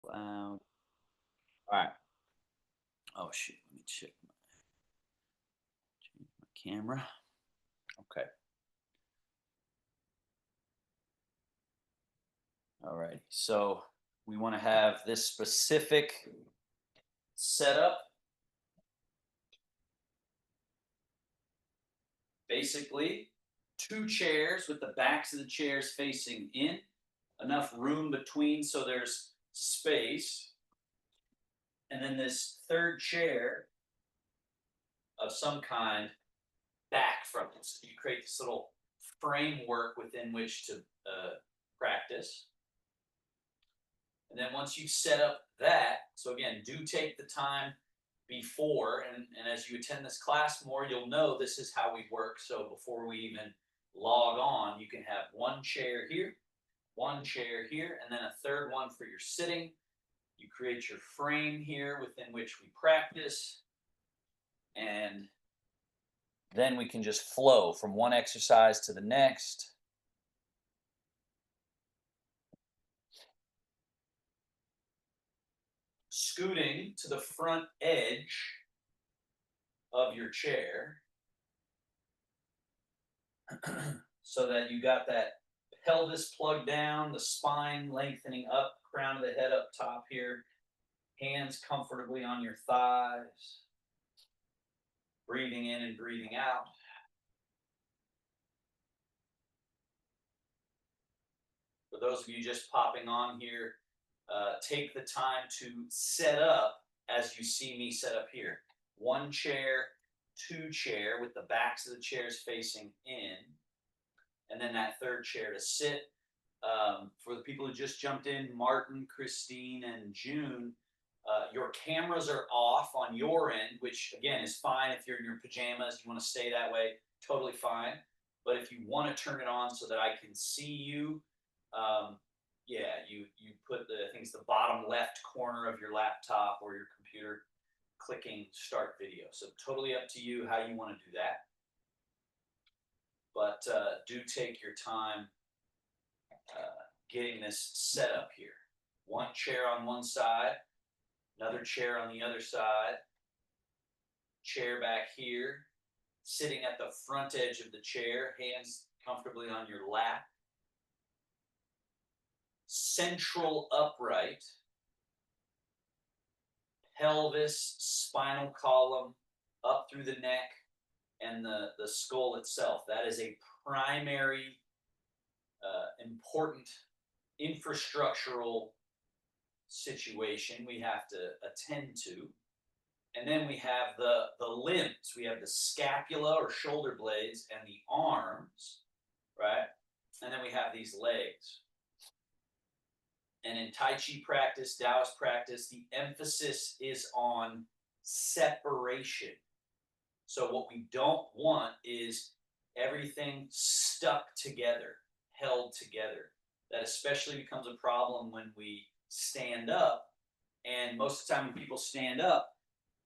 Loud. All right. Oh shoot. Let me change my camera. Okay. All right. So we want to have this specific setup. Basically, two chairs with the backs of the chairs facing in, enough room between so there's space, and then this third chair of some kind back from it. So you create this little framework within which to practice. And then once you set up that, so again, do take the time before, and as you attend this class more, you'll know this is how we work. So before we even log on, you can have one chair here, one chair here, and then a third one for your sitting. You create your frame here within which we practice, and then we can just flow from one exercise to the next. Scooting to the front edge of your chair so that you got that pelvis plugged down, the spine lengthening up, crown of the head up top here, hands comfortably on your thighs, breathing in and breathing out. For those of you just popping on here, take the time to set up as you see me set up here. One chair, two chair with the backs of the chairs facing in, and then that third chair to sit. For the people who just jumped in, Martin, Christine, and June, your cameras are off on your end, which again is fine if you're in your pajamas, you want to stay that way, totally fine. But if you want to turn it on so that I can see you, yeah, you put the, I think it's the bottom left corner of your laptop or your computer, clicking start video. So totally up to you how you want to do that. But do take your time getting this set up here. One chair on one side, another chair on the other side, chair back here, sitting at the front edge of the chair, hands comfortably on your lap, central upright, pelvis, spinal column, up through the neck, and the skull itself. That is a primary important infrastructural situation we have to attend to. And then we have the limbs. We have the scapula or shoulder blades and the arms, right? And then we have these legs. And in Tai Chi practice, Taoist practice, the emphasis is on separation. So what we don't want is everything stuck together, held together. That especially becomes a problem when we stand up. And most of the time when people stand up,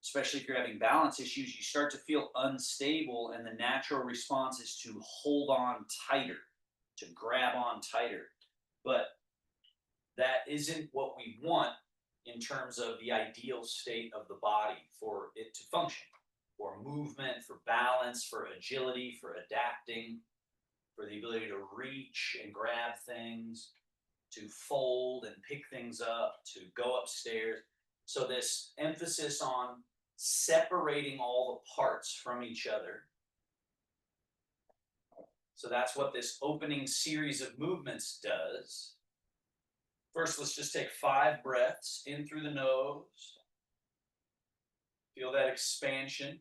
especially if you're having balance issues, you start to feel unstable, and the natural response is to hold on tighter, to grab on tighter. But that isn't what we want in terms of the ideal state of the body for it to function, for movement, for balance, for agility, for adapting, for the ability to reach and grab things, to fold and pick things up, to go upstairs. So this emphasis on separating all the parts from each other. So that's what this opening series of movements does. First, let's just take 5 breaths in through the nose. Feel that expansion.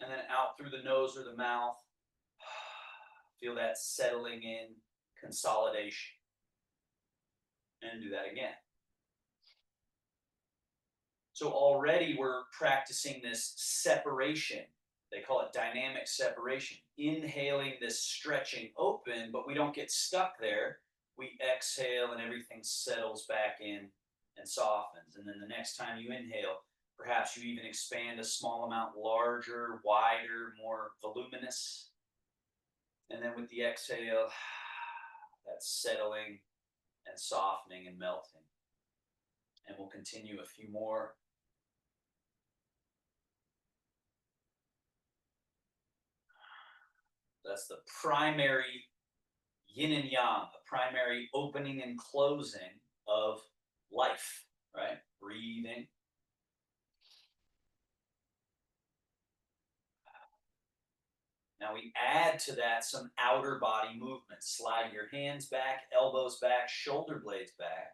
And then out through the nose or the mouth. Feel that settling in, consolidation. And do that again. So already we're practicing this separation. They call it dynamic separation. Inhaling this stretching open, but we don't get stuck there. We exhale and everything settles back in and softens. And then the next time you inhale, perhaps you even expand a small amount larger, wider, more voluminous. And then with the exhale, that's settling and softening and melting. And we'll continue a few more. That's the primary yin and yang, the primary opening and closing of life, right? Breathing. Now we add to that some outer body movement. Slide your hands back, elbows back, shoulder blades back.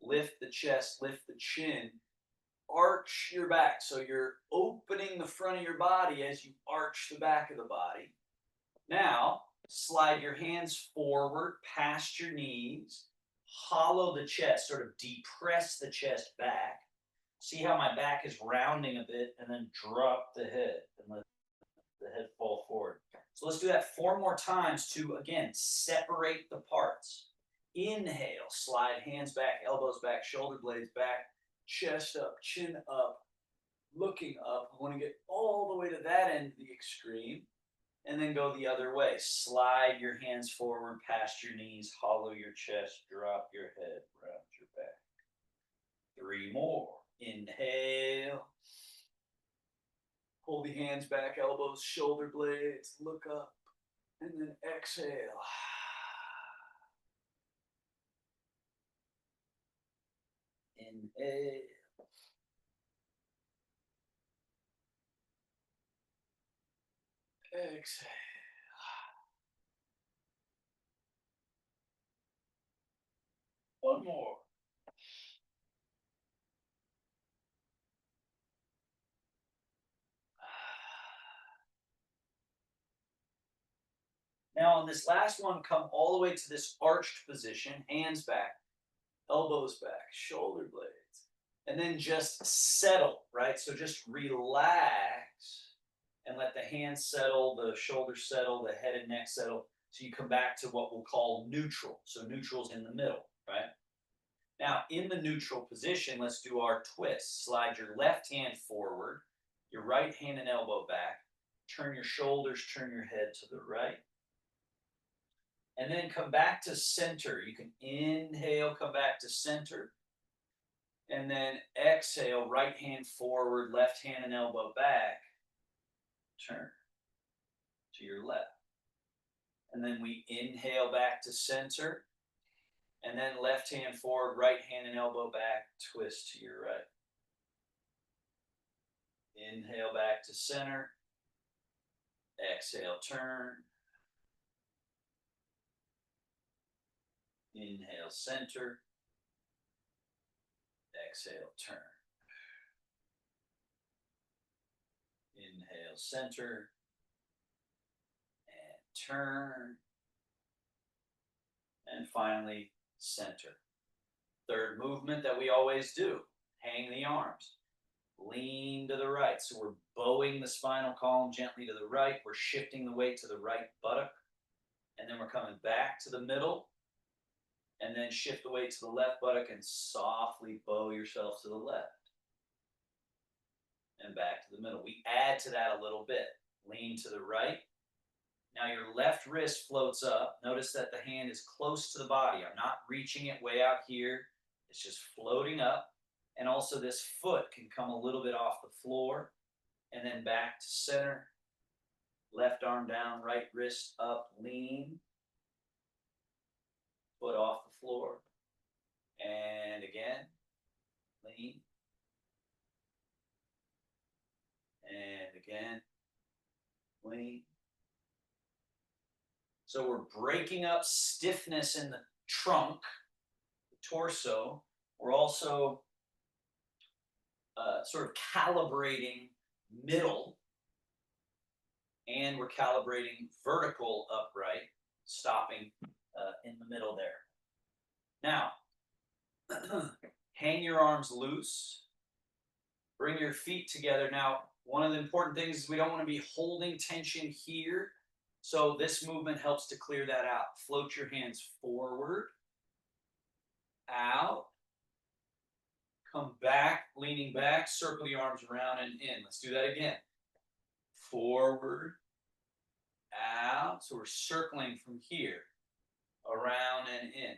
Lift the chest, lift the chin. Arch your back. So you're opening the front of your body as you arch the back of the body. Now, slide your hands forward past your knees. Hollow the chest, sort of depress the chest back. See how my back is rounding a bit, and then drop the head and let the head fall forward. So let's do that 4 more times to, again, separate the parts. Inhale, slide hands back, elbows back, shoulder blades back, chest up, chin up, looking up. I want to get all the way to that end of the extreme. And then go the other way. Slide your hands forward past your knees, hollow your chest, drop your head, round your back. 3 more. Inhale. Pull the hands back, elbows, shoulder blades, look up, and then exhale. Inhale. Exhale. One more. Now on this last one, come all the way to this arched position, hands back, elbows back, shoulder blades, and then just settle, right? So just relax and let the hands settle, the shoulders settle, the head and neck settle. So you come back to what we'll call neutral. So neutral's in the middle, right? Now, in the neutral position, let's do our twist. Slide your left hand forward, your right hand and elbow back. Turn your shoulders, turn your head to the right. And then come back to center. You can inhale, come back to center. And then exhale, right hand forward, left hand and elbow back. Turn to your left. And then we inhale back to center. And then left hand forward, right hand and elbow back, twist to your right. Inhale back to center. Exhale, turn. Inhale, center. Exhale, turn. Inhale, center. And turn. And finally, center. Third movement that we always do, hang the arms. Lean to the right. So we're bowing the spinal column gently to the right. We're shifting the weight to the right buttock. And then we're coming back to the middle. And then shift the weight to the left buttock and softly bow yourself to the left. And back to the middle. We add to that a little bit. Lean to the right. Now your left wrist floats up. Notice that the hand is close to the body. I'm not reaching it way out here. It's just floating up. And also this foot can come a little bit off the floor. And then back to center. Left arm down, right wrist up, lean. Foot off the floor. And again, lean. And again, lean. So we're breaking up stiffness in the trunk, the torso. We're also sort of calibrating middle, and we're calibrating vertical upright, stopping in the middle there. Now, hang your arms loose. Bring your feet together. Now, one of the important things is we don't want to be holding tension here. So this movement helps to clear that out. Float your hands forward, out, come back, leaning back, circle your arms around and in. Let's do that again. Forward, out. So we're circling from here, around and in.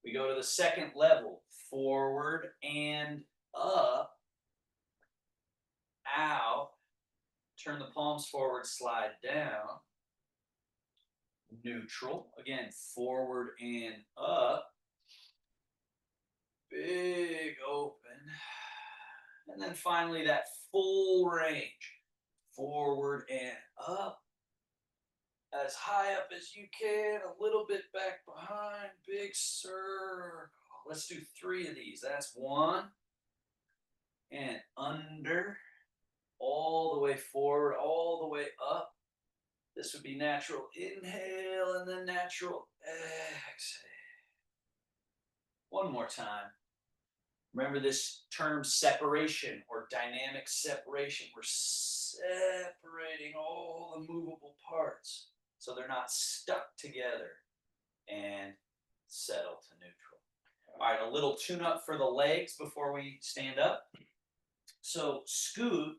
We go to the second level, forward and up, out, turn the palms forward, slide down, neutral, again, forward and up, big open, and then finally that full range, forward and up, as high up as you can, a little bit back behind, big circle. Let's do 3 of these. That's 1, and under, all the way forward, all the way up. This would be natural inhale and then natural exhale. One more time. Remember this term separation or dynamic separation. We're separating all the movable parts so they're not stuck together, and settle to neutral. All right, a little tune-up for the legs before we stand up. So scoot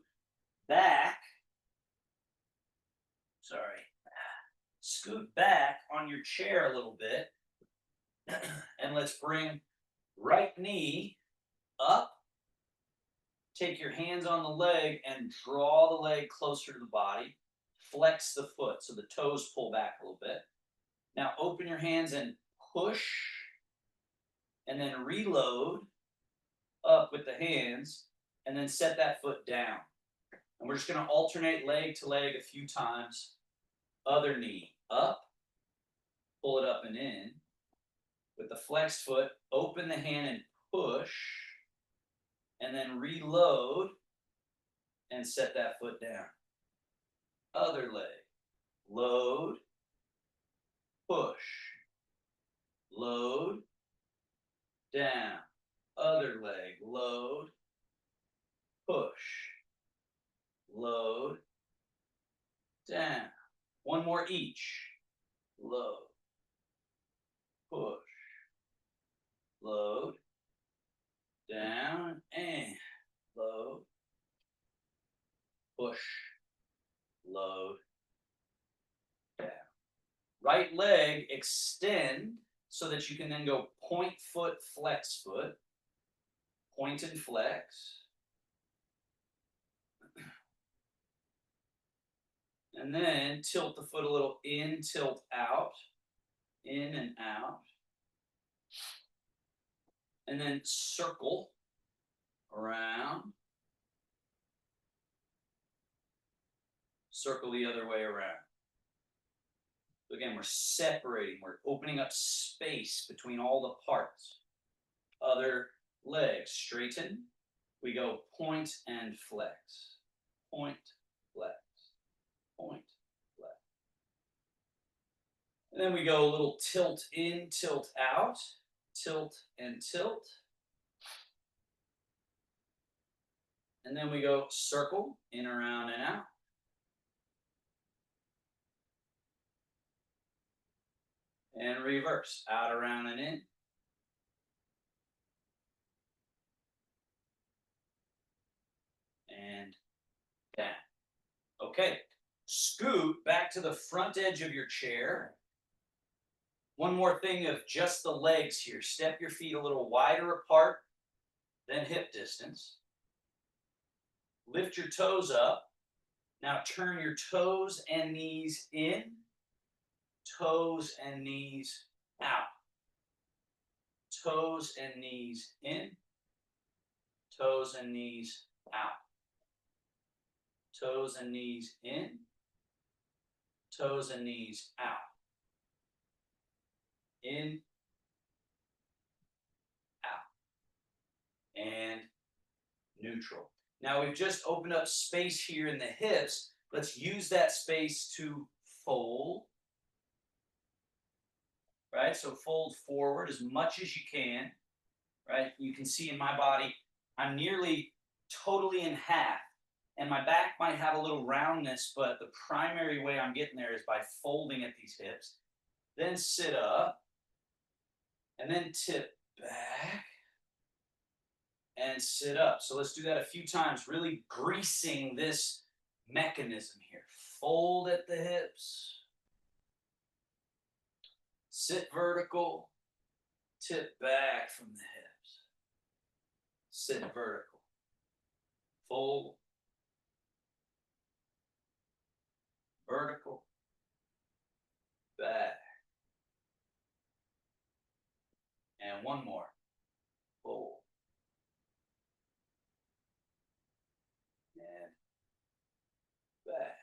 back, scoot back on your chair a little bit, and let's bring right knee up. Take your hands on the leg and draw the leg closer to the body. Flex the foot so the toes pull back a little bit. Now open your hands and push, and then reload up with the hands, and then set that foot down. And we're just going to alternate leg to leg a few times. Other knee up, pull it up and in. With the flexed foot, open the hand and push, and then reload and set that foot down. Other leg, load, push, load, down. Other leg, load, push, load, down. One more each. Load, push, load, down, and load, push, load, down. Right leg, extend so that you can then go point foot, flex foot, point and flex. And then tilt the foot a little in, tilt out, in and out. And then circle around. Circle the other way around. So again, we're separating, we're opening up space between all the parts. Other leg, straighten. We go point and flex. Point, flex. Point, flex. And then we go a little tilt in, tilt out. Tilt and tilt. And then we go circle, in, around, and out. And reverse, out, around, and in. And down. Okay, scoot back to the front edge of your chair. One more thing of just the legs here. Step your feet a little wider apart than hip distance. Lift your toes up. Now turn your toes and knees in, toes and knees out. Toes and knees in, toes and knees out. Toes and knees in, toes and knees out. In, out, and neutral. Now we've just opened up space here in the hips. Let's use that space to fold. Right, so fold forward as much as you can. Right, you can see in my body, I'm nearly totally in half. And my back might have a little roundness, but the primary way I'm getting there is by folding at these hips. Then sit up, and then tip back, and sit up. So let's do that a few times, really greasing this mechanism here. Fold at the hips, sit vertical, tip back from the hips. Sit vertical. Fold. Vertical. Back. And one more. Fold. And back.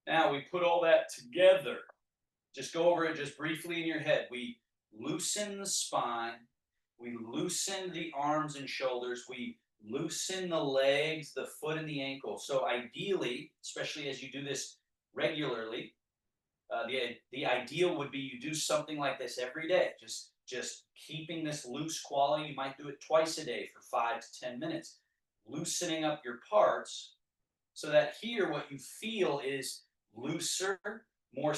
Now we put all that together. Just go over it just briefly in your head. We loosen the spine. We loosen the arms and shoulders. We loosen the legs, the foot, and the ankle. So ideally, especially as you do this regularly, the ideal would be you do something like this every day. Just keeping this loose quality. You might do it twice a day for 5 to 10 minutes, loosening up your parts so that here what you feel is looser, more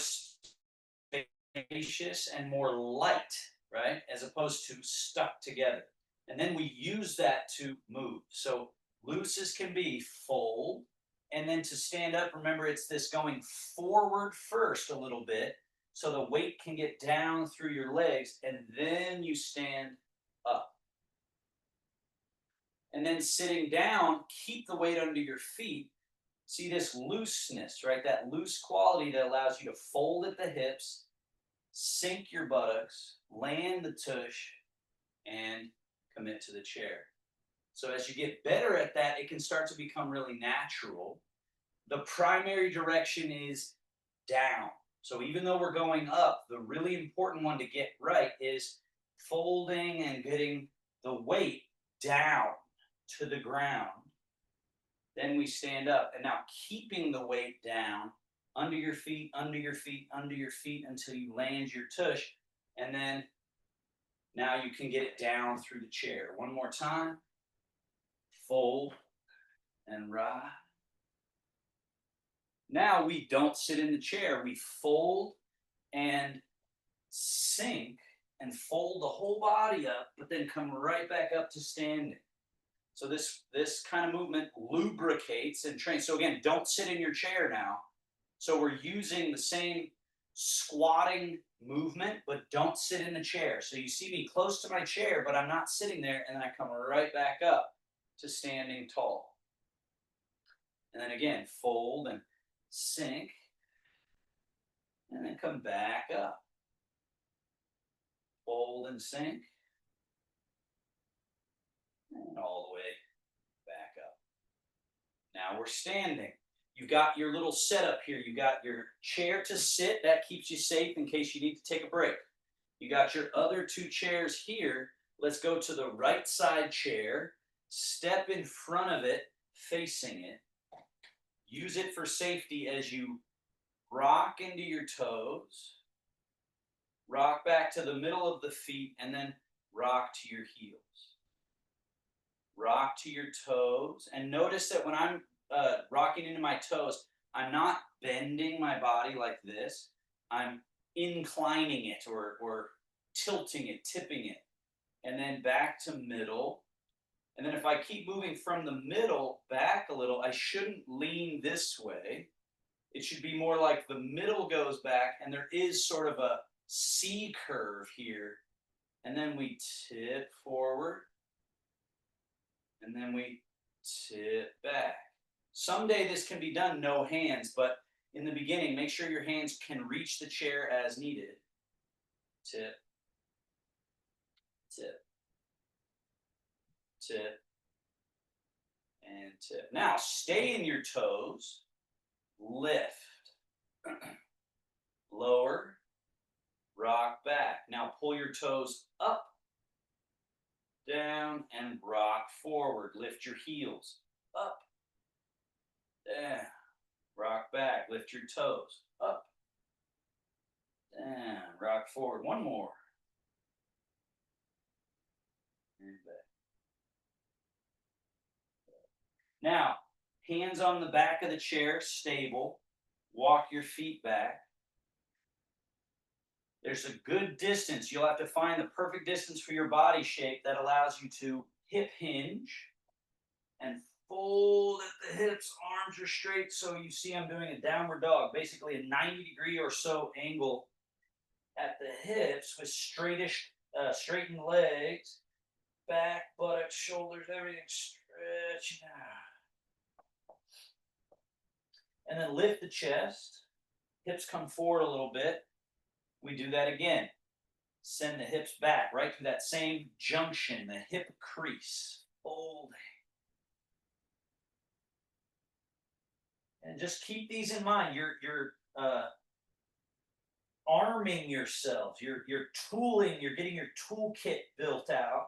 spacious, and more light, right? As opposed to stuck together. And then we use that to move. So loose as can be, fold. And then to stand up, remember it's this going forward first a little bit so the weight can get down through your legs, and then you stand up. And then sitting down, keep the weight under your feet. See this looseness, right? That loose quality that allows you to fold at the hips, sink your buttocks, land the tush, and commit to the chair. So as you get better at that, it can start to become really natural. The primary direction is down. So even though we're going up, the really important one to get right is folding and getting the weight down to the ground. Then we stand up. And now keeping the weight down under your feet, under your feet, under your feet until you land your tush. And then now you can get it down through the chair. One more time. Fold and rise. Now we don't sit in the chair. We fold and sink and fold the whole body up, but then come right back up to standing. So this kind of movement lubricates and trains. So again, don't sit in your chair now. So we're using the same squatting movement, but don't sit in the chair. So you see me close to my chair, but I'm not sitting there, and then I come right back up to standing tall. And then again, fold and sink, and then come back up. Fold and sink, and all the way back up. Now we're standing. You got your little setup here. You got your chair to sit. That keeps you safe in case you need to take a break. You got your other two chairs here. Let's go to the right side chair. Step in front of it, facing it. Use it for safety as you rock into your toes. Rock back to the middle of the feet, and then rock to your heels. Rock to your toes. And notice that when I'm rocking into my toes, I'm not bending my body like this. I'm inclining it or tilting it, tipping it. And then back to middle. And then if I keep moving from the middle back a little, I shouldn't lean this way. It should be more like the middle goes back, and there is sort of a C curve here. And then we tip forward. And then we tip back. Someday this can be done no hands, but in the beginning, make sure your hands can reach the chair as needed. Tip, tip, tip, and tip. Now, stay in your toes. Lift. Lower. Rock back. Now, pull your toes up, down, and rock forward. Lift your heels. Up, down. Rock back. Lift your toes. Up, down. Rock forward. One more. And back. Now, hands on the back of the chair, stable. Walk your feet back. There's a good distance. You'll have to find the perfect distance for your body shape that allows you to hip hinge and fold at the hips. Arms are straight. So you see I'm doing a downward dog, basically a 90-degree or so angle at the hips with straightish Straighten the legs, back, buttocks, shoulders, everything stretching out. And then lift the chest. Hips come forward a little bit. We do that again. Send the hips back, right to that same junction, the hip crease. Folding. And just keep these in mind. You're arming yourself. You're tooling. You're getting your toolkit built out.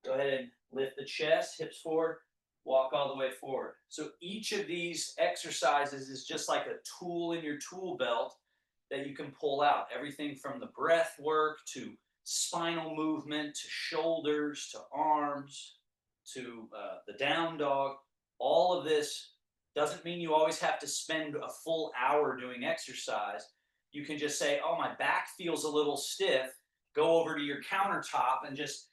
Go ahead and lift the chest, hips forward, walk all the way forward. So each of these exercises is just like a tool in your tool belt that you can pull out. Everything from the breath work to spinal movement to shoulders to arms to the down dog. All of this doesn't mean you always have to spend a full hour doing exercise. You can just say, oh, my back feels a little stiff. Go over to your countertop and just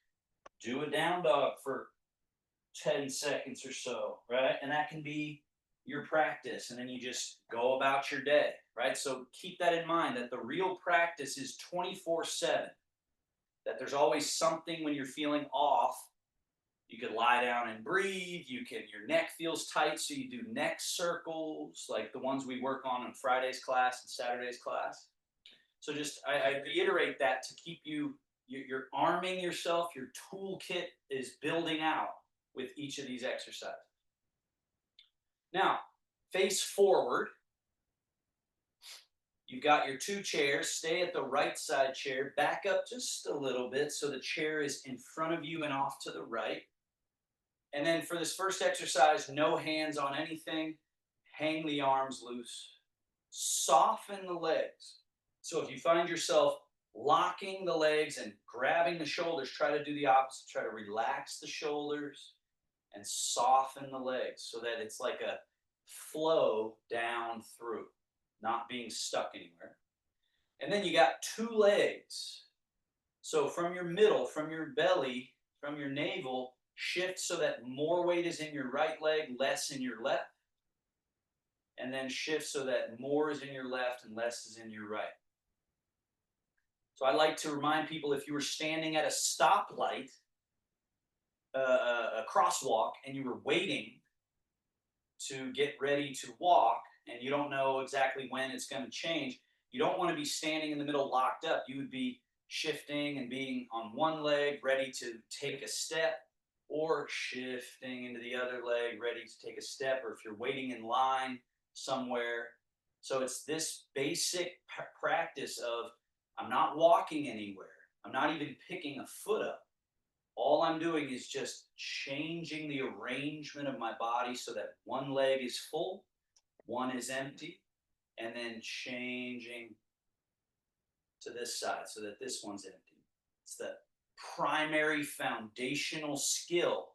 do a down dog for 10 seconds or so, right? And that can be your practice. And then you just go about your day, right? So keep that in mind that the real practice is 24/7, that there's always something when you're feeling off. You could lie down and breathe. Your neck feels tight, so you do neck circles, like the ones we work on Friday's class and Saturday's class. So just, I reiterate that to keep you're arming yourself. Your toolkit is building out with each of these exercises. Now, face forward. You've got your two chairs. Stay at the right side chair. Back up just a little bit so the chair is in front of you and off to the right. And then for this first exercise, no hands on anything. Hang the arms loose. Soften the legs. So if you find yourself locking the legs and grabbing the shoulders, try to do the opposite. Try to relax the shoulders and soften the legs so that it's like a flow down through, not being stuck anywhere. And then you got two legs. So from your middle, from your belly, from your navel, shift so that more weight is in your right leg, less in your left. And then shift so that more is in your left and less is in your right. So I like to remind people, if you were standing at a stoplight, a crosswalk, and you were waiting to get ready to walk, and you don't know exactly when it's going to change, you don't want to be standing in the middle locked up. You would be shifting and being on one leg, ready to take a step, or shifting into the other leg, ready to take a step, or if you're waiting in line somewhere. So it's this basic practice of, I'm not walking anywhere. I'm not even picking a foot up. All I'm doing is just changing the arrangement of my body so that one leg is full, one is empty, and then changing to this side so that this one's empty. It's the primary foundational skill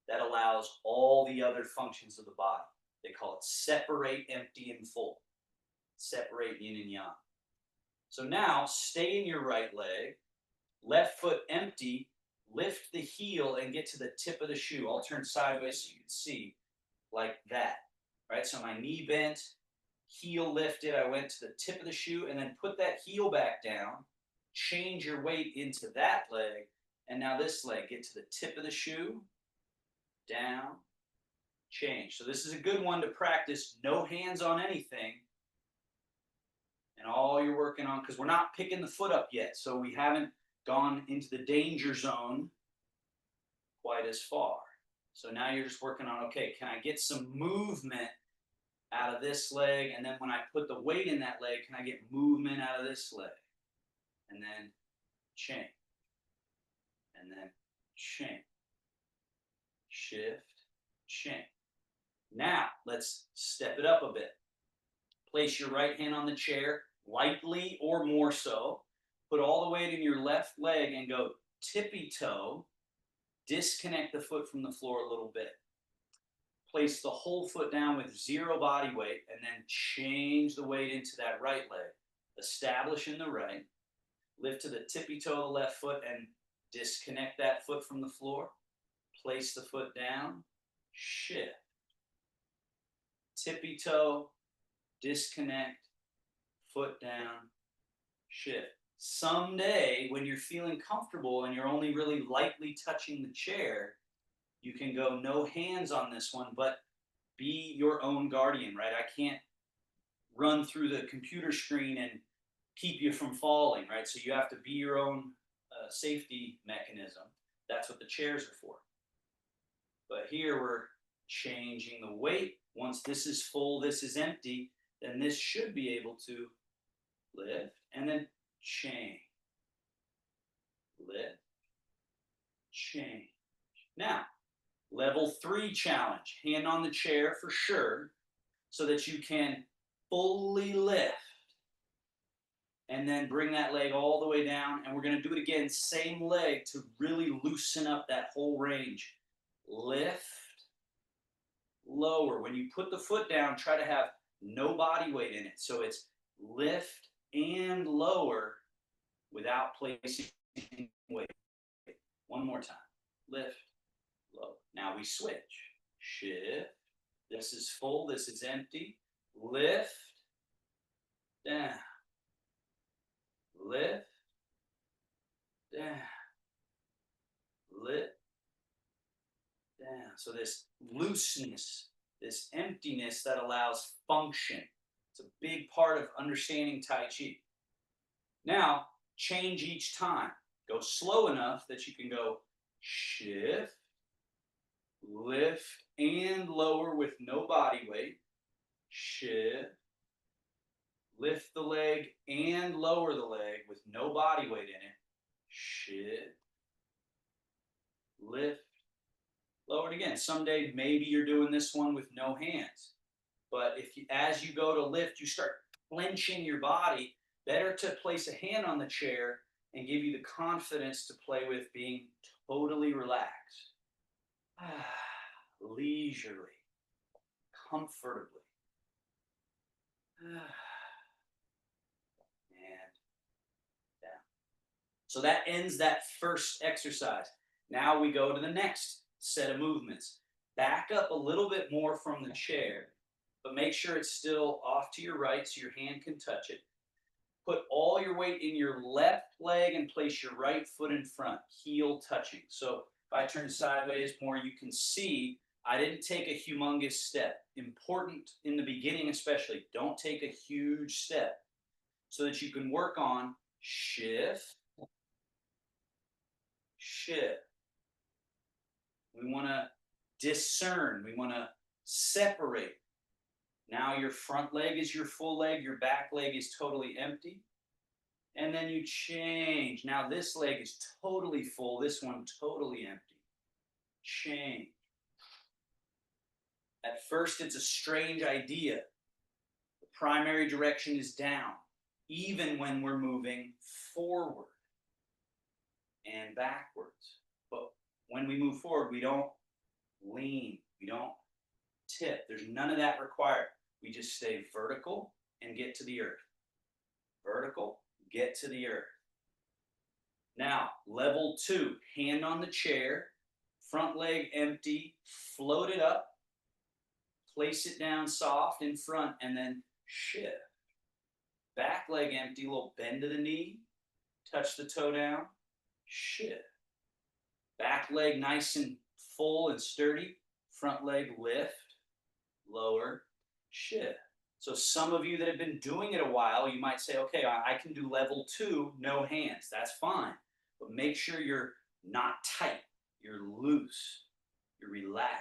that allows all the other functions of the body. They call it separate, empty, and full. Separate yin and yang. So now stay in your right leg, left foot empty, lift the heel and get to the tip of the shoe. I'll turn sideways so you can see, like that, right? So my knee bent, heel lifted, I went to the tip of the shoe, and then put that heel back down, change your weight into that leg, and now this leg, get to the tip of the shoe, down, change. So this is a good one to practice, no hands on anything, and all you're working on, because we're not picking the foot up yet, so we haven't gone into the danger zone quite as far. So now you're just working on, okay, can I get some movement out of this leg? And then when I put the weight in that leg, can I get movement out of this leg? And then change. And then change. Shift, change. Now, let's step it up a bit. Place your right hand on the chair, lightly or more so. Put all the weight in your left leg and go tippy toe. Disconnect the foot from the floor a little bit. Place the whole foot down with zero body weight, and then change the weight into that right leg. Establish in the right. Lift to the tippy toe of the left foot and disconnect that foot from the floor. Place the foot down. Shift. Tippy toe. Disconnect. Foot down. Shift. Someday, when you're feeling comfortable and you're only really lightly touching the chair, you can go no hands on this one, but be your own guardian, right? I can't run through the computer screen and keep you from falling, right? So you have to be your own safety mechanism. That's what the chairs are for. But here we're changing the weight. Once this is full, this is empty, then this should be able to lift and then change. Lift, change. Now, level 3 challenge. Hand on the chair for sure, so that you can fully lift. And then bring that leg all the way down. And we're going to do it again, same leg, to really loosen up that whole range. Lift, lower. When you put the foot down, try to have no body weight in it. So it's lift and lower without placing weight. One more time. Lift, lower. Now we switch. Shift. This is full. This is empty. Lift, down. Lift, down. Lift, down. So this looseness, this emptiness that allows function. It's a big part of understanding Tai Chi. Now, change each time. Go slow enough that you can go shift, lift, and lower with no body weight. Shift, lift the leg and lower the leg with no body weight in it. Shift, lift, lower it again. Someday maybe you're doing this one with no hands. But if you, as you go to lift, you start clenching your body, better to place a hand on the chair and give you the confidence to play with being totally relaxed. Leisurely, comfortably. And down. So that ends that first exercise. Now we go to the next set of movements. Back up a little bit more from the chair, but make sure it's still off to your right so your hand can touch it. Put all your weight in your left leg and place your right foot in front, heel touching. So if I turn sideways more, you can see I didn't take a humongous step. Important in the beginning especially, don't take a huge step so that you can work on shift, shift. We want to discern, we want to separate. Now your front leg is your full leg, your back leg is totally empty. And then you change. Now this leg is totally full, this one totally empty. Change. At first it's a strange idea. The primary direction is down, even when we're moving forward and backwards. But when we move forward, we don't lean, we don't tip. There's none of that required. We just stay vertical and get to the earth. Vertical, get to the earth. Now, level 2, hand on the chair, front leg empty, float it up, place it down soft in front, and then shift. Back leg empty, little bend to the knee, touch the toe down, shift. Back leg nice and full and sturdy, front leg lift, lower, shift. So some of you that have been doing it a while, you might say, okay, I can do level 2, no hands. That's fine. But make sure you're not tight. You're loose. You're relaxed.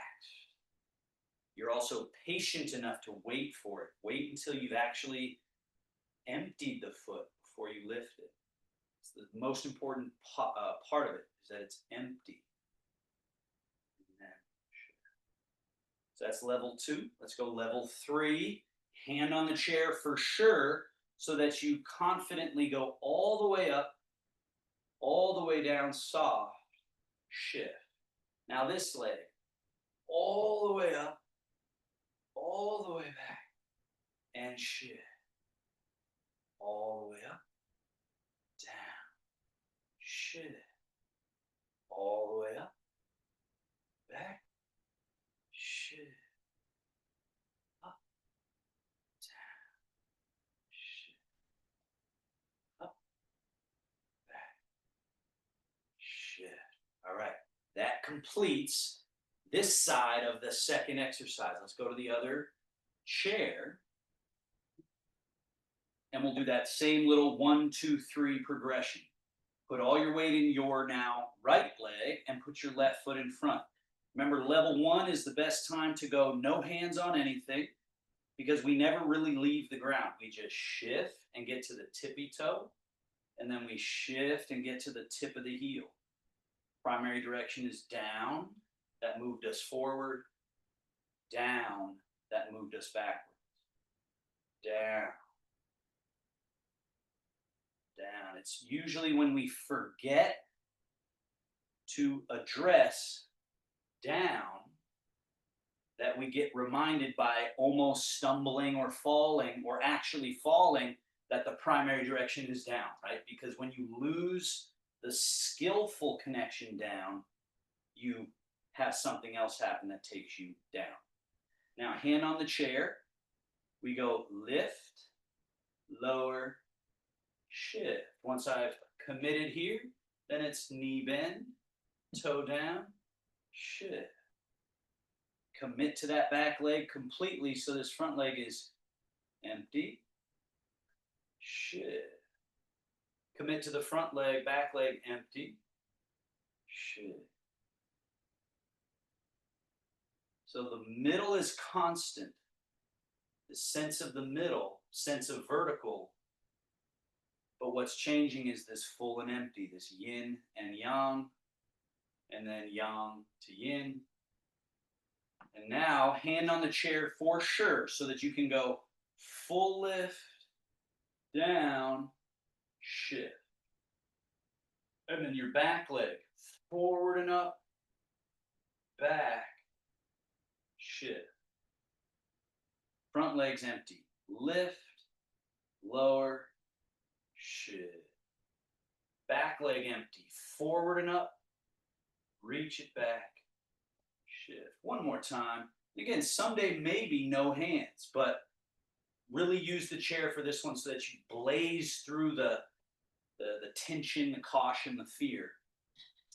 You're also patient enough to wait for it. Wait until you've actually emptied the foot before you lift it. It's the most important part of it, is that it's empty. So that's level 2. Let's go level 3. Hand on the chair for sure, so that you confidently go all the way up, all the way down, soft, shift. Now this leg, all the way up, all the way back, and shift. All the way up, down, shift. All the way up, back, shift. Up, down, shift. Up, completes this side of the second exercise. Let's go to the other chair. And we'll do that same little 1, 2, 3 progression. Put all your weight in your now right leg and put your left foot in front. Remember, level 1 is the best time to go no hands on anything because we never really leave the ground. We just shift and get to the tippy toe, and then we shift and get to the tip of the heel. Primary direction is down. That moved us forward. Down. That moved us backwards. Down. Down. It's usually when we forget to address down that we get reminded by almost stumbling or falling or actually falling that the primary direction is down, right? Because when you lose the skillful connection down, you have something else happen that takes you down. Now, hand on the chair, we go lift, lower, shift. Once I've committed here, then it's knee bend, toe down, shift. Commit to that back leg completely so this front leg is empty, shift. Commit to the front leg, back leg empty, shift. So the middle is constant. The sense of the middle, sense of vertical. But what's changing is this full and empty, this yin and yang, and then yang to yin. And now, hand on the chair for sure, so that you can go full lift, down, shift. And then your back leg, forward and up, back, shift. Front leg's empty. Lift, lower, shift. Back leg empty. Forward and up, reach it back, shift. One more time. Again, someday maybe no hands, but really use the chair for this one so that you blaze through the tension, the caution, the fear,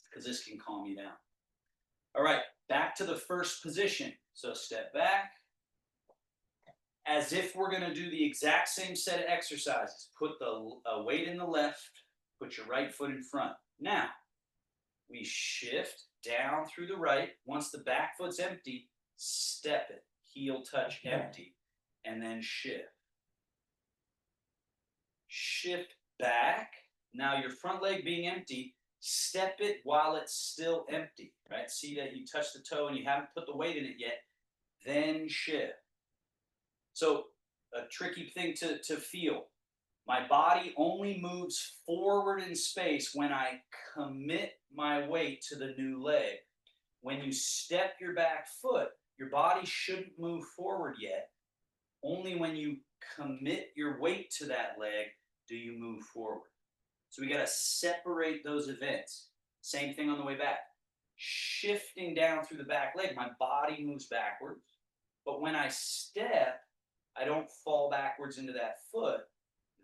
because this can calm you down. All right, back to the first position. So step back, as if we're going to do the exact same set of exercises. Put the weight in the left, put your right foot in front. Now, we shift down through the right. Once the back foot's empty, step it, heel touch empty, and then shift. Shift back. Now your front leg being empty, step it while it's still empty, right? See that you touch the toe and you haven't put the weight in it yet, then shift. So a tricky thing to feel. My body only moves forward in space when I commit my weight to the new leg. When you step your back foot, your body shouldn't move forward yet. Only when you commit your weight to that leg do you move forward. So we got to separate those events. Same thing on the way back. Shifting down through the back leg, my body moves backwards. But when I step, I don't fall backwards into that foot.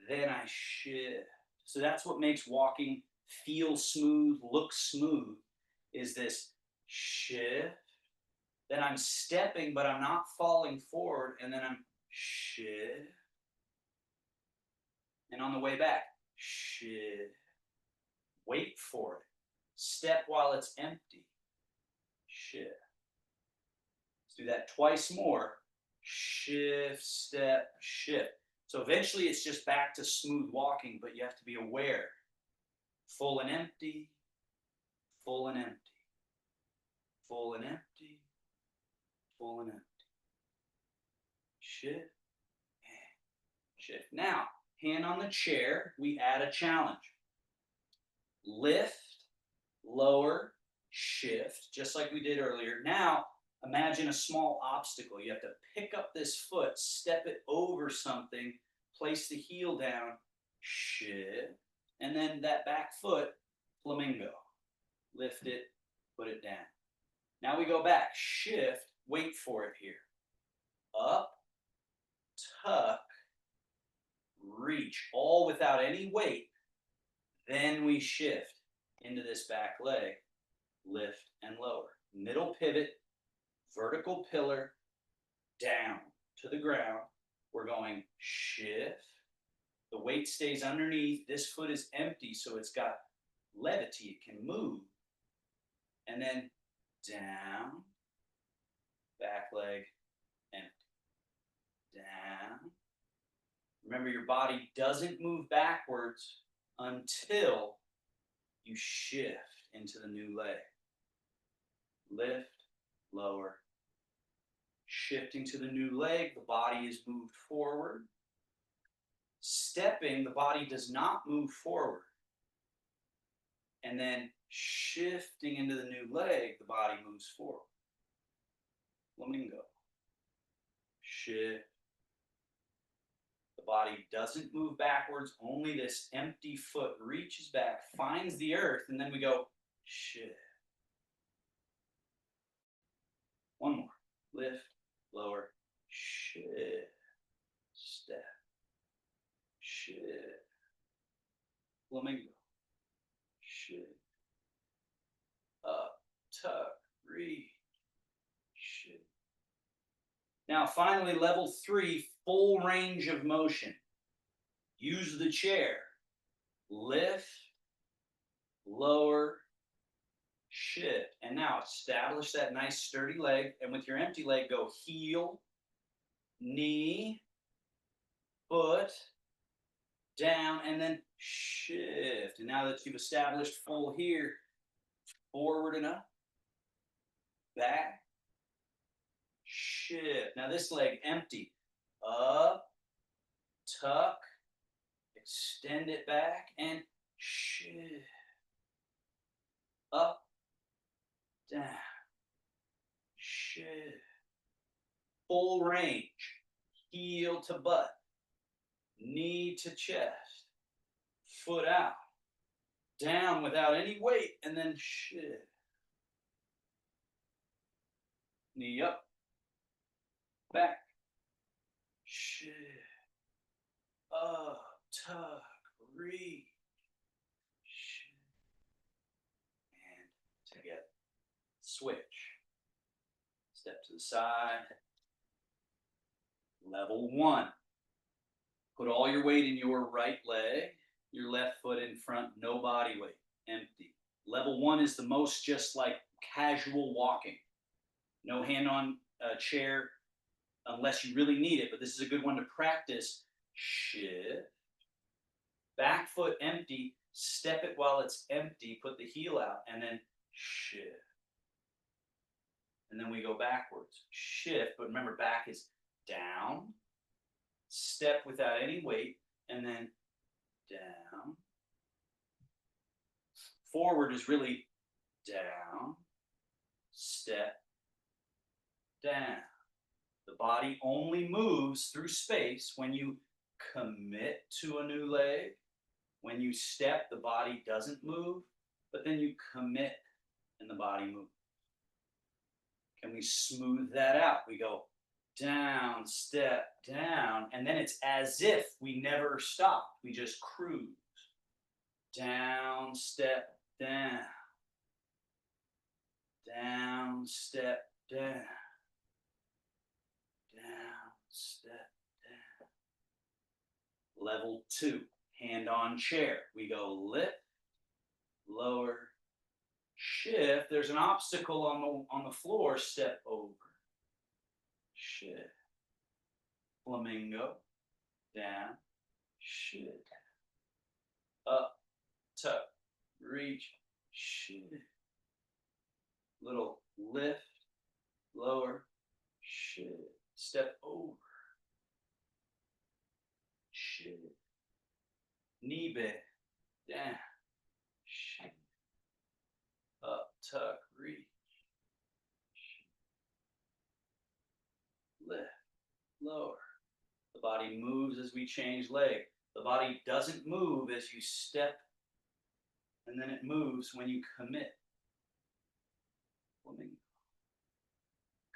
Then I shift. So that's what makes walking feel smooth, look smooth, is this shift. Then I'm stepping, but I'm not falling forward. And then I'm shift. And on the way back, shift. Wait for it. Step while it's empty. Shift. Let's do that twice more. Shift, step, shift. So eventually it's just back to smooth walking, but you have to be aware. Full and empty, full and empty, full and empty, full and empty. Shift, shift. Now, hand on the chair, we add a challenge. Lift, lower, shift, just like we did earlier. Now, imagine a small obstacle. You have to pick up this foot, step it over something, place the heel down, shift, and then that back foot, flamingo. Lift it, put it down. Now we go back, shift, wait for it here. Up, tuck, reach, all without any weight. Then we shift into this back leg. lift, and lower. Middle pivot, vertical pillar, down to the ground. We're going shift. The weight stays underneath. This foot is empty, so it's got levity. It can move. And then down, back leg, empty. Down. Remember, your body doesn't move backwards until you shift into the new leg. Lift, lower. Shifting to the new leg, the body is moved forward. Stepping, the body does not move forward. And then shifting into the new leg, the body moves forward. Flamingo. Shift. The body doesn't move backwards, only this empty foot reaches back, finds the earth, and then we go shift. One more. Lift, lower, shift, step, shift, flamingo, shift, up, tuck, reach, shift. Now finally, level 3, full range of motion. Use the chair. Lift, lower, shift. And now establish that nice sturdy leg. And with your empty leg, go heel, knee, foot, down, and then shift. And now that you've established full here, forward and up, back, shift. Now this leg empty. Up, tuck, extend it back, and shift. Up, down, shift. Full range. Heel to butt, knee to chest, foot out, down without any weight, and then shift. Knee up, back, shift, up, tuck, reach, shift, and together. Switch. Step to the side. Level 1. Put all your weight in your right leg, your left foot in front, no body weight, empty. Level 1 is the most just like casual walking. No hand on a chair unless you really need it, but this is a good one to practice. Shift. Back foot empty, step it while it's empty, put the heel out, and then shift. And then we go backwards. Shift, but remember back is down, step without any weight, and then down. Forward is really down, step, down. The body only moves through space when you commit to a new leg. When you step, the body doesn't move, but then you commit and the body moves. Can we smooth that out? We go down, step, down, and then it's as if we never stop. We just cruise. Down, step, down. Down, step, down. Down, step, down. Level 2, hand on chair. We go lift, lower, shift. There's an obstacle on the floor, step over. Shift. Flamingo. Down. Shift. Up. Tuck. Reach. Shift. Little lift. Lower. Shift. Step over. Shift. Knee bend. Down. Shift. Up, tuck, reach. Lift, lower. The body moves as we change leg. The body doesn't move as you step, and then it moves when you commit.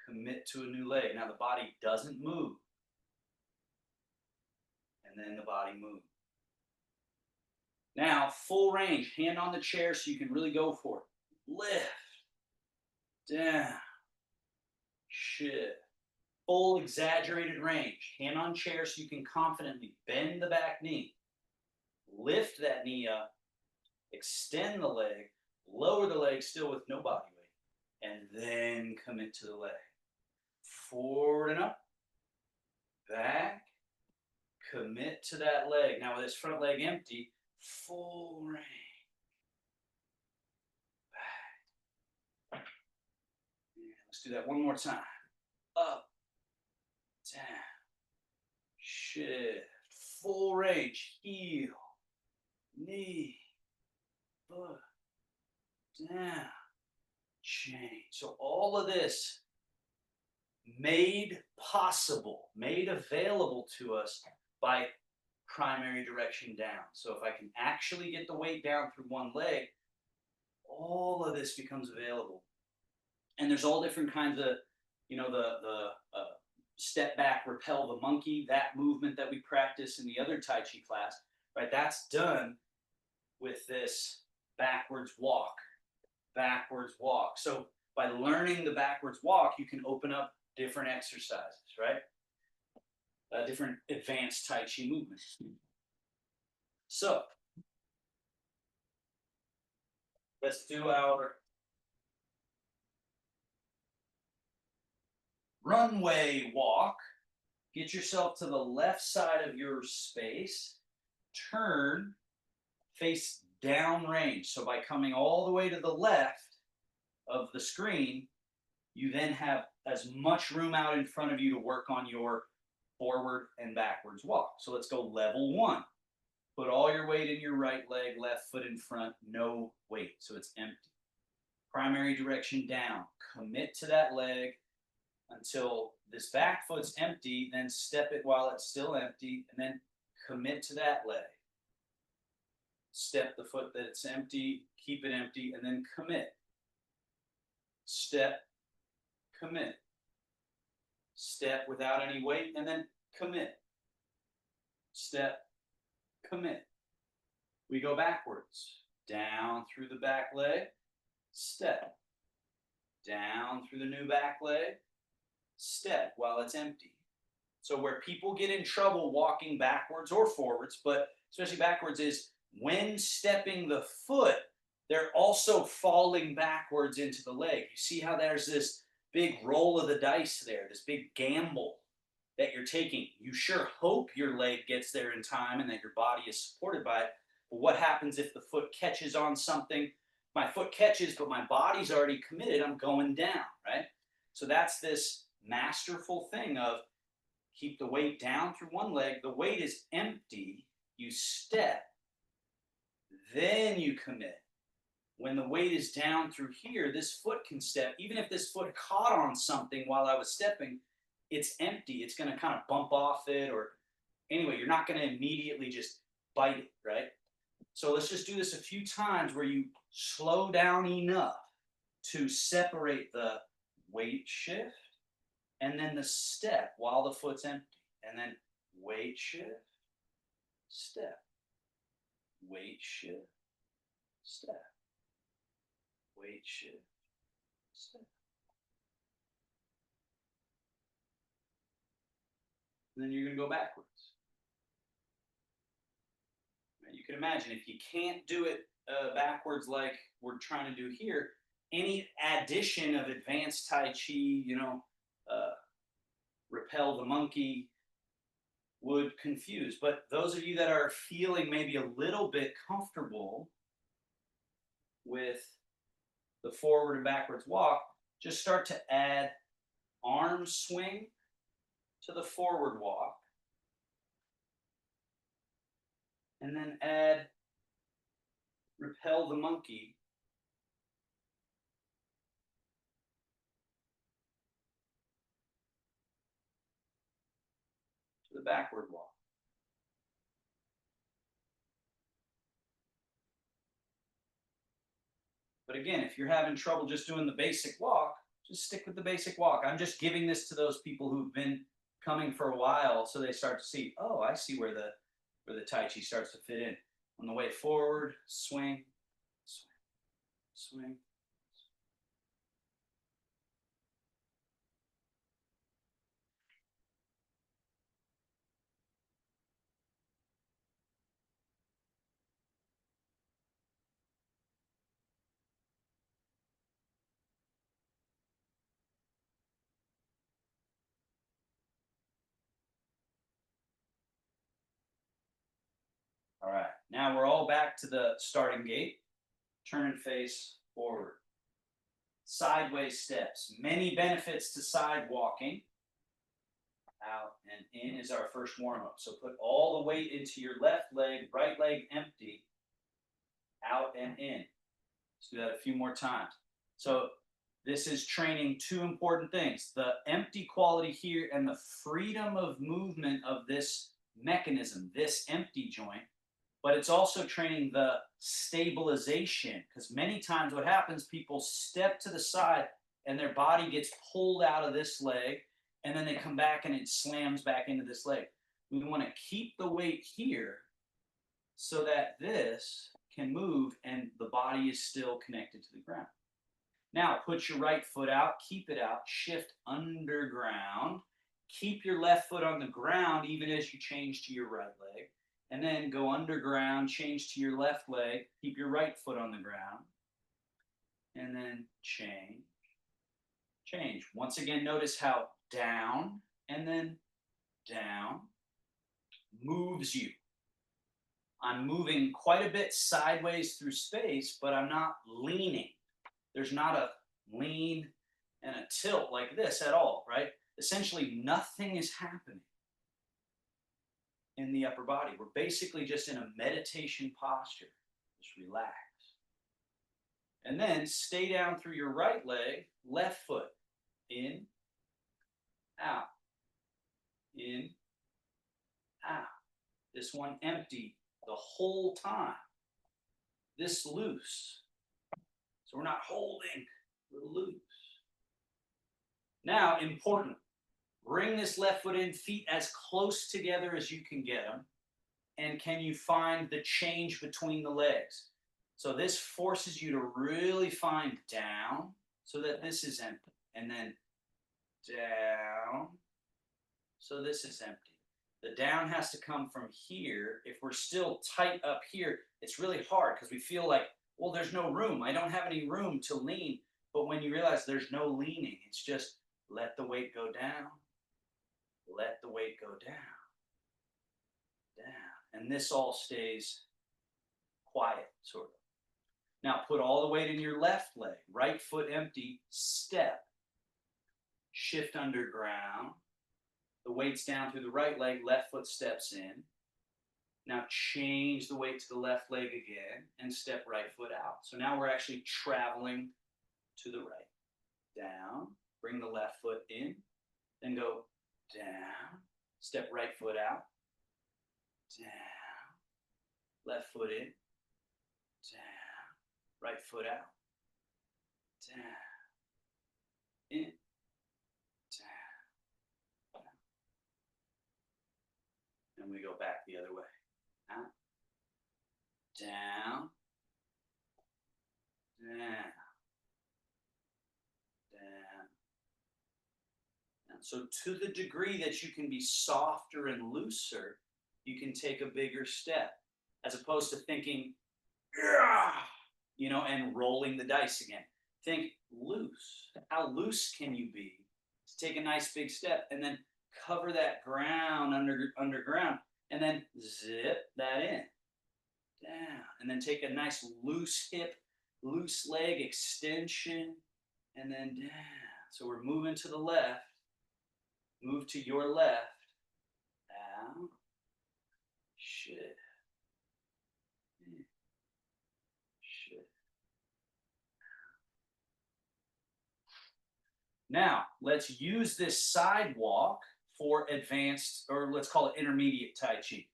Commit to a new leg. Now the body doesn't move, and then the body moves. Now, full range, hand on the chair so you can really go for it. Lift, down, shift. Full exaggerated range. Hand on chair so you can confidently bend the back knee. Lift that knee up, extend the leg, lower the leg still with no body weight, and then commit to the leg. Forward and up, back, commit to that leg. Now with this front leg empty, full range. Back. Yeah, let's do that one more time. Up, down, shift, full range, heel, knee, foot, down, change. So all of this made possible, made available to us by primary direction down. So if I can actually get the weight down through one leg, all of this becomes available. And there's all different kinds of, the step back, repel the monkey, that movement that we practice in the other Tai Chi class, right? That's done with this backwards walk, backwards walk. So by learning the backwards walk, you can open up different exercises, right? Different advanced Tai Chi movements. So let's do our runway walk. Get yourself to the left side of your space. Turn, face down range. So by coming all the way to the left of the screen, you then have as much room out in front of you to work on your forward and backwards walk. So let's go level one. Put all your weight in your right leg, left foot in front, no weight. So it's empty. Primary direction down. Commit to that leg until this back foot's empty, then step it while it's still empty, and then commit to that leg. Step the foot that it's empty, keep it empty, and then commit. Step, commit. Step without any weight, and then commit. Step, commit. We go backwards. Down through the back leg, step. Down through the new back leg, step while it's empty. So where people get in trouble walking backwards or forwards, but especially backwards, is when stepping the foot, they're also falling backwards into the leg. You see how there's this big roll of the dice there, this big gamble that you're taking. You sure hope your leg gets there in time and that your body is supported by it. But what happens if the foot catches on something? My foot catches, but my body's already committed. I'm going down, right? So that's this masterful thing of keep the weight down through one leg. The weight is empty. You step. Then you commit. When the weight is down through here, this foot can step. Even if this foot caught on something while I was stepping, it's empty. It's going to kind of bump off it, or anyway, you're not going to immediately just bite it, right? So let's just do this a few times where you slow down enough to separate the weight shift and then the step while the foot's empty. And then weight shift, step. Weight shift, step. Weight shift, step. And then you're going to go backwards. You can imagine if you can't do it backwards like we're trying to do here, any addition of advanced Tai Chi, repel the monkey, would confuse. But those of you that are feeling maybe a little bit comfortable with the forward and backwards walk, just start to add arm swing to the forward walk. And then add repel the monkey to the backward walk. But again, if you're having trouble just doing the basic walk, just stick with the basic walk. I'm just giving this to those people who've been coming for a while, so they start to see, oh, I see where the Tai Chi starts to fit in. On the way forward, swing, swing, swing. Now we're all back to the starting gait. Turn and face forward. Sideways steps. Many benefits to side walking. Out and in is our first warm-up. So put all the weight into your left leg, right leg empty, out and in. Let's do that a few more times. So this is training two important things: the empty quality here and the freedom of movement of this mechanism, this empty joint. But it's also training the stabilization, because many times what happens, people step to the side and their body gets pulled out of this leg, and then they come back and it slams back into this leg. We want to keep the weight here so that this can move and the body is still connected to the ground. Now, put your right foot out, keep it out, shift underground. Keep your left foot on the ground even as you change to your right leg. And then go underground, change to your left leg, keep your right foot on the ground. And then change, change. Once again, notice how down and then down moves you. I'm moving quite a bit sideways through space, but I'm not leaning. There's not a lean and a tilt like this at all, right? Essentially, nothing is happening in the upper body. We're basically just in a meditation posture. Just relax. And then stay down through your right leg, left foot. In, out. In, out. This one empty the whole time. This loose. So we're not holding, we're loose. Now, important. Bring this left foot in, feet as close together as you can get them. And can you find the change between the legs? So this forces you to really find down so that this is empty. And then down so this is empty. The down has to come from here. If we're still tight up here, it's really hard because we feel like, well, there's no room. I don't have any room to lean. But when you realize there's no leaning, it's just let the weight go down. Let the weight go down, down. And this all stays quiet, sort of. Now put all the weight in your left leg, right foot empty, step. Shift underground. The weight's down through the right leg, left foot steps in. Now change the weight to the left leg again and step right foot out. So now we're actually traveling to the right. Down, bring the left foot in, then go down, step right foot out, down, left foot in, down, right foot out, down, in, down, down. And we go back the other way. Out, down, down, down. So to the degree that you can be softer and looser, you can take a bigger step, as opposed to thinking, you know, and rolling the dice again. Think loose. How loose can you be to take a nice big step and then cover that ground underground and then zip that in, down, and then take a nice loose hip, loose leg extension, and then down. So we're moving to the left. Move to your left, down, shift, shift. Now, let's use this sidewalk for advanced, or let's call it intermediate Tai Chi.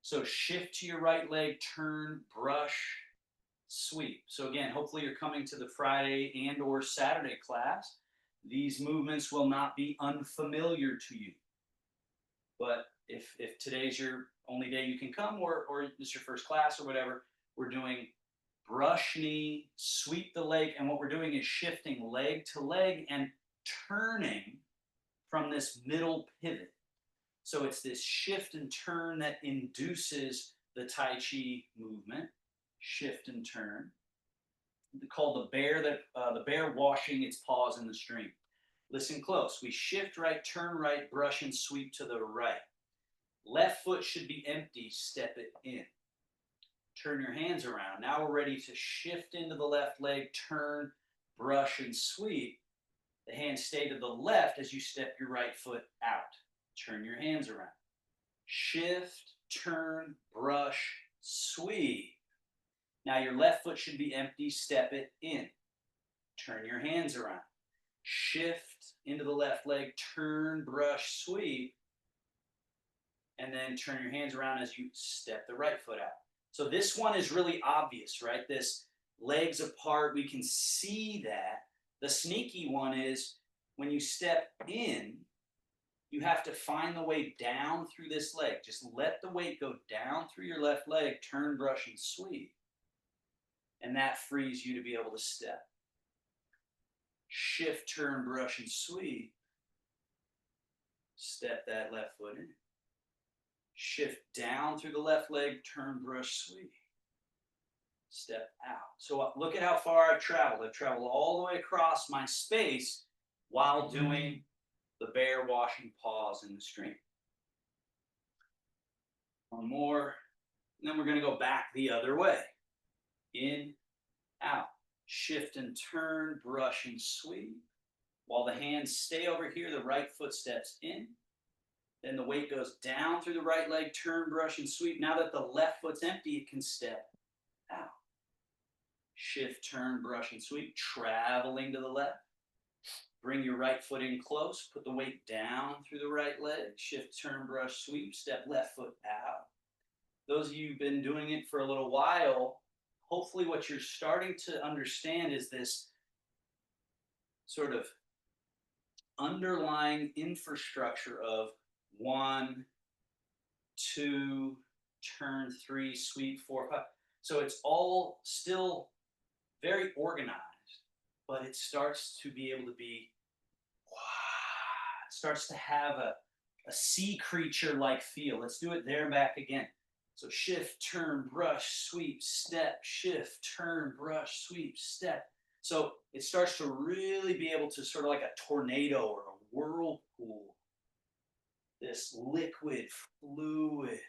So shift to your right leg, turn, brush, sweep. So again, hopefully you're coming to the Friday and or Saturday class. These movements will not be unfamiliar to you. But if today's your only day you can come, or it's your first class or whatever, we're doing brush knee, sweep the leg, and what we're doing is shifting leg to leg and turning from this middle pivot. So it's this shift and turn that induces the Tai Chi movement, shift and turn. Called the bear washing its paws in the stream. Listen close. We shift right, turn right, brush and sweep to the right. Left foot should be empty, step it in. turn your hands around. Now we're ready to shift into the left leg, turn, brush, and sweep. The hands stay to the left as you step your right foot out. Turn your hands around. Shift, turn, brush, sweep. Now your left foot should be empty. Step it in. Turn your hands around. Shift into the left leg, turn, brush, sweep. And then turn your hands around as you step the right foot out. So this one is really obvious, right? This legs apart, we can see that. The sneaky one is when you step in, you have to find the way down through this leg. Just let the weight go down through your left leg, turn, brush, and sweep. And that frees you to be able to step. Shift, turn, brush, and sweep. Step that left foot in. Shift down through the left leg, turn, brush, sweep. Step out. So look at how far I've traveled. I've traveled all the way across my space while doing the bear washing paws in the stream. One more, and then we're going to go back the other way. In, out. Shift and turn, brush and sweep. While the hands stay over here, the right foot steps in. Then the weight goes down through the right leg, turn, brush, and sweep. Now that the left foot's empty, it can step out. Shift, turn, brush, and sweep. Traveling to the left. Bring your right foot in close. Put the weight down through the right leg. Shift, turn, brush, sweep. Step left foot out. Those of you who've been doing it for a little while, hopefully what you're starting to understand is this sort of underlying infrastructure of 1, 2, turn, 3, sweep, 4, 5. So it's all still very organized, but it starts to be able to be, it starts to have a sea creature-like feel. Let's do it there and back again. So shift, turn, brush, sweep, step, shift, turn, brush, sweep, step. So it starts to really be able to sort of like a tornado or a whirlpool, this liquid fluid.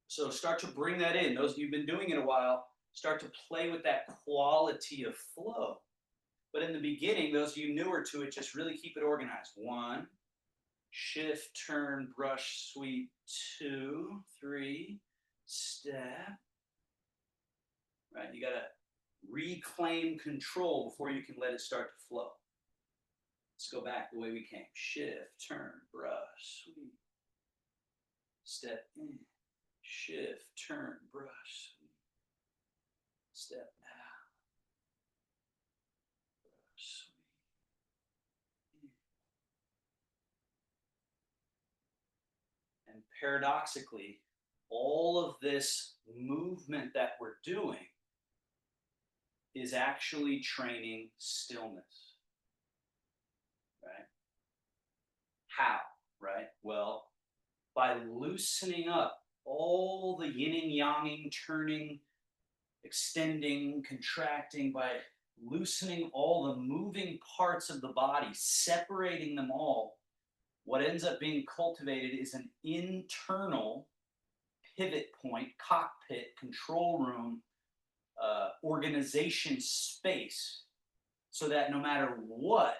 So start to bring that in. Those of you who've been doing it a while, start to play with that quality of flow. But in the beginning, those of you newer to it, just really keep it organized. 1, shift, turn, brush, sweep, 2, 3, step. Right, you gotta reclaim control before you can let it start to flow. Let's go back the way we came. Shift, turn, brush, sweep. Step in. Shift, turn, brush, sweep. Step out. Brush, sweep. And paradoxically, all of this movement that we're doing is actually training stillness. Right? How? Right? Well, by loosening up all the yin and yanging, turning, extending, contracting, by loosening all the moving parts of the body, separating them all, what ends up being cultivated is an internal pivot point, cockpit, control room, organization space, so that no matter what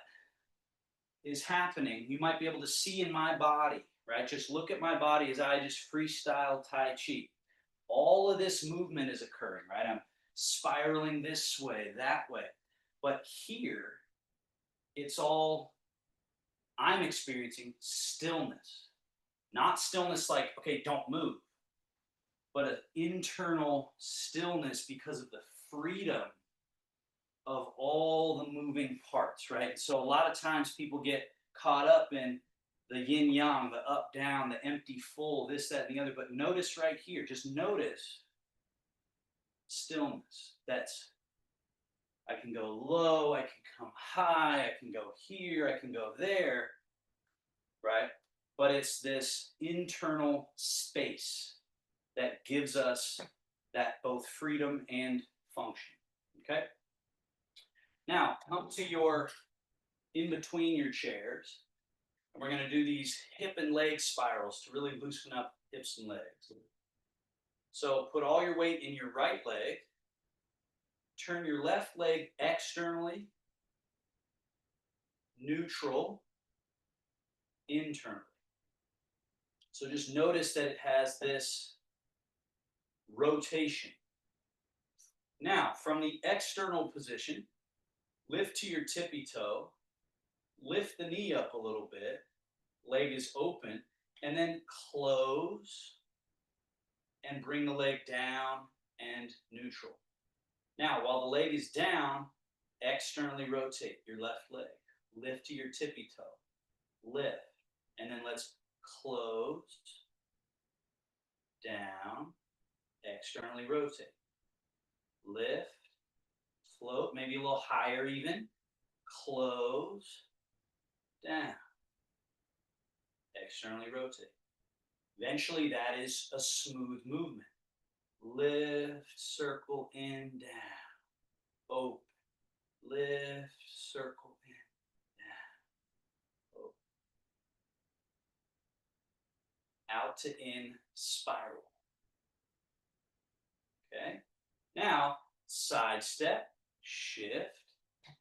is happening, you might be able to see in my body, right? Just look at my body as I just freestyle Tai Chi. All of this movement is occurring, right? I'm spiraling this way, that way. But here, it's all, I'm experiencing stillness. Not stillness like, okay, don't move, but an internal stillness because of the freedom of all the moving parts, right? So a lot of times people get caught up in the yin yang, the up down, the empty full, this, that, and the other. But notice right here, just notice stillness. That's, I can go low, I can come high, I can go here, I can go there, right? But it's this internal space that gives us that both freedom and function, okay? Now, come to your, in between your chairs, and we're gonna do these hip and leg spirals to really loosen up hips and legs. So put all your weight in your right leg. Turn your left leg externally, neutral, internally. So just notice that it has this rotation. Now, from the external position, lift to your tippy toe, lift the knee up a little bit, leg is open, and then close and bring the leg down and neutral. Now, while the leg is down, externally rotate your left leg. Lift to your tippy toe. Lift. And then let's close, down, externally rotate. Lift, float, maybe a little higher even. Close, down, externally rotate. Eventually, that is a smooth movement. Lift, circle in, down, open. Lift, circle in, down, open. Out to in, spiral. Okay? Now, side step, shift,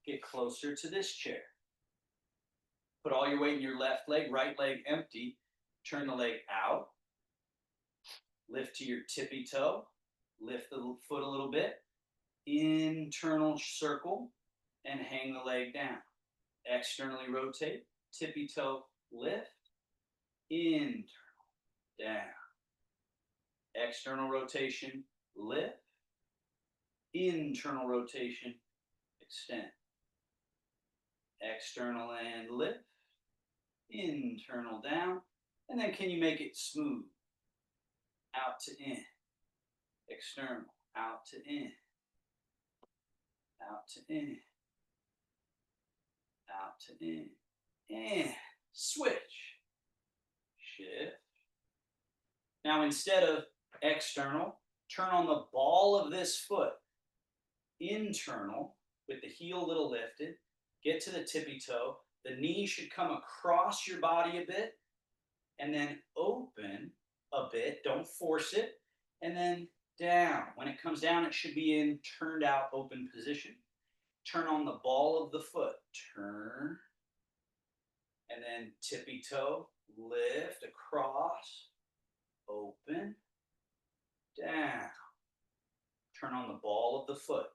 get closer to this chair. Put all your weight in your left leg, right leg empty. Turn the leg out. Lift to your tippy toe. Lift the foot a little bit. Internal circle and hang the leg down. Externally rotate. Tippy toe, lift. Internal, down. External rotation, lift. Internal rotation, extend. External and lift. Internal down. And then can you make it smooth? Out to in. External. Out to in. Out to in. Out to in. And switch. Shift. Now instead of external, turn on the ball of this foot. Internal, with the heel a little lifted. Get to the tippy toe. The knee should come across your body a bit. And then open a bit. Don't force it. And then down. When it comes down, it should be in turned out open position. Turn on the ball of the foot. Turn. And then tippy toe. Lift across. Open. Down. Turn on the ball of the foot.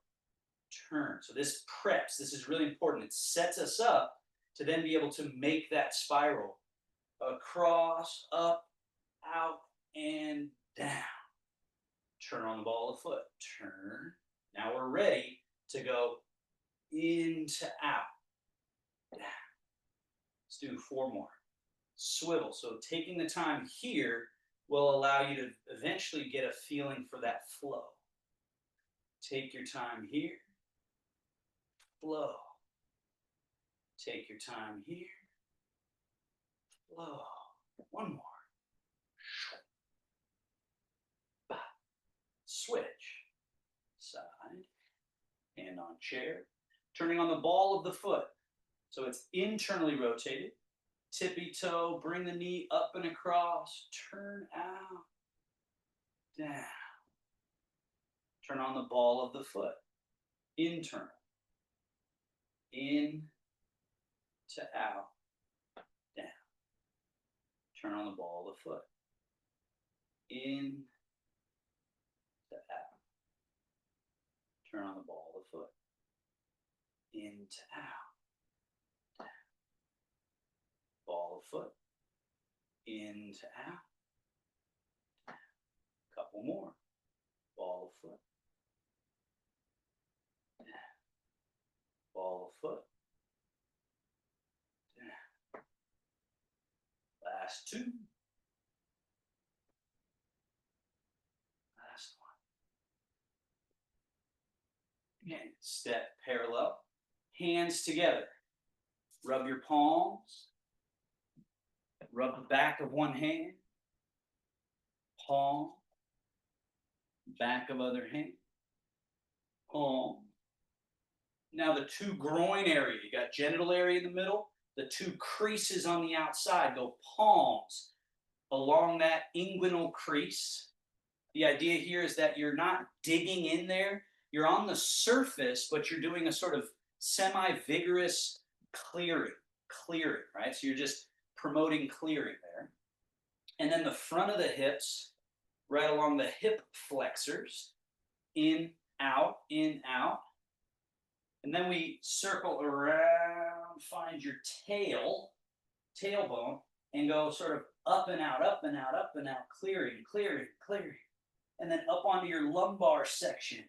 Turn. So this preps. This is really important. It sets us up to then be able to make that spiral. Across, up, out, and down. Turn on the ball of the foot. Turn. Now we're ready to go into out. Down. Let's do 4 more. Swivel. So taking the time here will allow you to eventually get a feeling for that flow. Take your time here. Flow. Take your time here. Flow. 1 more. Switch. Side. Hand on chair. Turning on the ball of the foot. So it's internally rotated. Tippy toe. Bring the knee up and across. Turn out. Down. Turn on the ball of the foot. Internal. In to out. Down. Turn on the ball of the foot. In to out. Turn on the ball of the foot. In to out. Down. Ball of foot. In to out. Down. Couple more. Ball of foot. Down. Ball of foot. Down. Last 2. Last one. Again, step parallel. Hands together. Rub your palms. Rub the back of one hand. Palm. Back of other hand. Palm. Now the 2 groin area. You got genital area in the middle. The 2 creases on the outside. Go palms along that inguinal crease. The idea here is that you're not digging in there. You're on the surface, but you're doing a sort of semi-vigorous clearing, right? So you're just promoting clearing there. And then the front of the hips, right along the hip flexors, in, out, in, out. And then we circle around, find your tailbone, and go sort of up and out, up and out, up and out, clearing, clearing, clearing. And then up onto your lumbar section,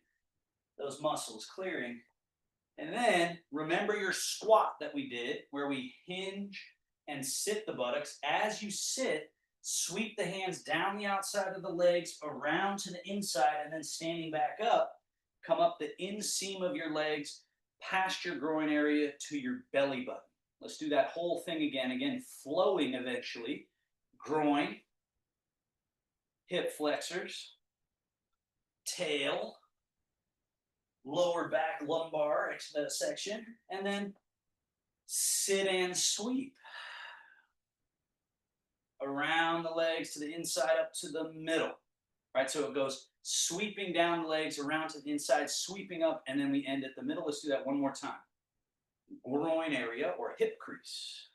those muscles clearing. And then remember your squat that we did, where we hinge and sit the buttocks. As you sit, sweep the hands down the outside of the legs, around to the inside, and then standing back up, come up the inseam of your legs, past your groin area to your belly button. Let's do that whole thing again, flowing eventually. Groin, hip flexors, tail, lower back lumbar section, and then sit and sweep. Around the legs to the inside, up to the middle. Right, so it goes sweeping down the legs, around to the inside, sweeping up, and then we end at the middle. Let's do that one more time. Groin area or hip crease,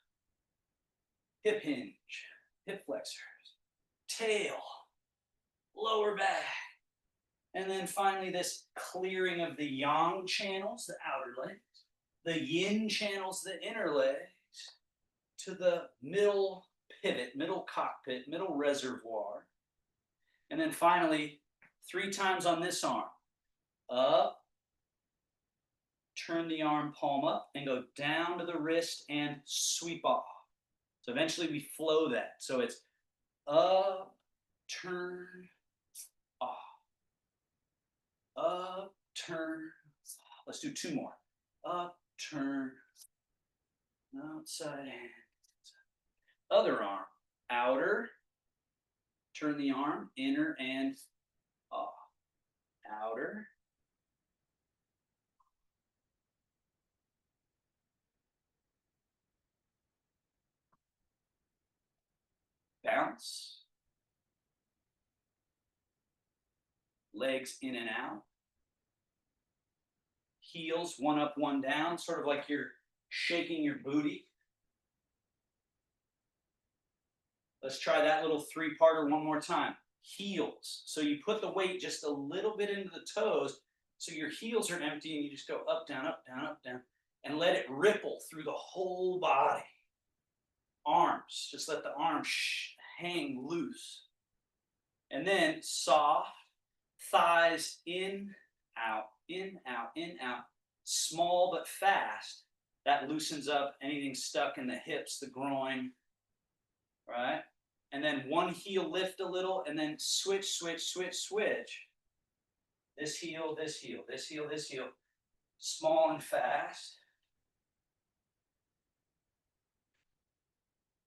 hip hinge, hip flexors, tail, lower back, and then finally this clearing of the yang channels, the outer legs, the yin channels, the inner legs, to the middle pivot, middle cockpit, middle reservoir. And then finally, 3 times on this arm. Up, turn the arm palm up, and go down to the wrist and sweep off. So eventually we flow that. So it's up, turn, off. Up, turn. Let's do 2 more. Up, turn, outside hand. Other arm, outer, turn the arm, inner and off. Outer. Bounce. Legs in and out. Heels, one up, one down, sort of like you're shaking your booty. Let's try that little 3-parter one more time. Heels. So you put the weight just a little bit into the toes, so your heels are empty, and you just go up, down, up, down, up, down, and let it ripple through the whole body. Arms. Just let the arms hang loose. And then soft. Thighs in, out, in, out, in, out. Small but fast. That loosens up anything stuck in the hips, the groin, right? And then one heel lift a little, and then switch, switch, switch, switch. This heel, this heel, this heel, this heel. Small and fast.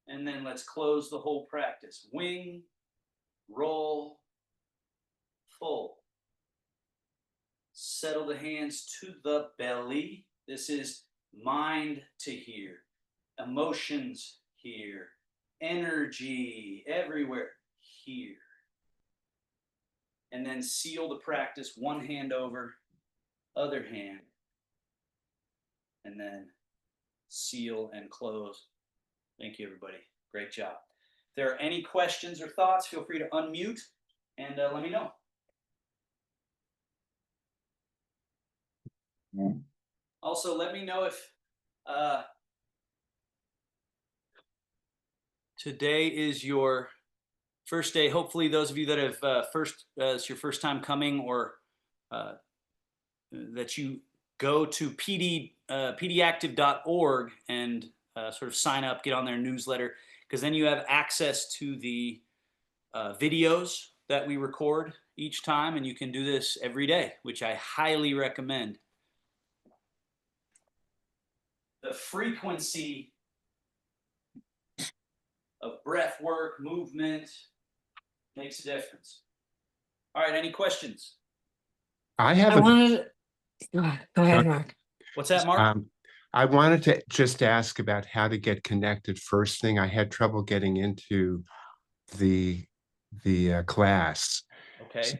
And then let's close the whole practice. Wing, roll, full. Settle the hands to the belly. This is mind to here, emotions here, energy everywhere here. And then seal the practice, one hand over, other hand. And then seal and close. Thank you, everybody. Great job. If there are any questions or thoughts, feel free to unmute and let me know. Also, let me know if today is your first day. Hopefully, those of you that have it's your first time coming, or that you go to pdactive.org and sort of sign up, get on their newsletter, because then you have access to the videos that we record each time, and you can do this every day, which I highly recommend. The frequency of breath work, movement, makes a difference. All right, any questions? Go ahead, Mark. What's that, Mark? I wanted to just ask about how to get connected first thing. I had trouble getting into the class. okay?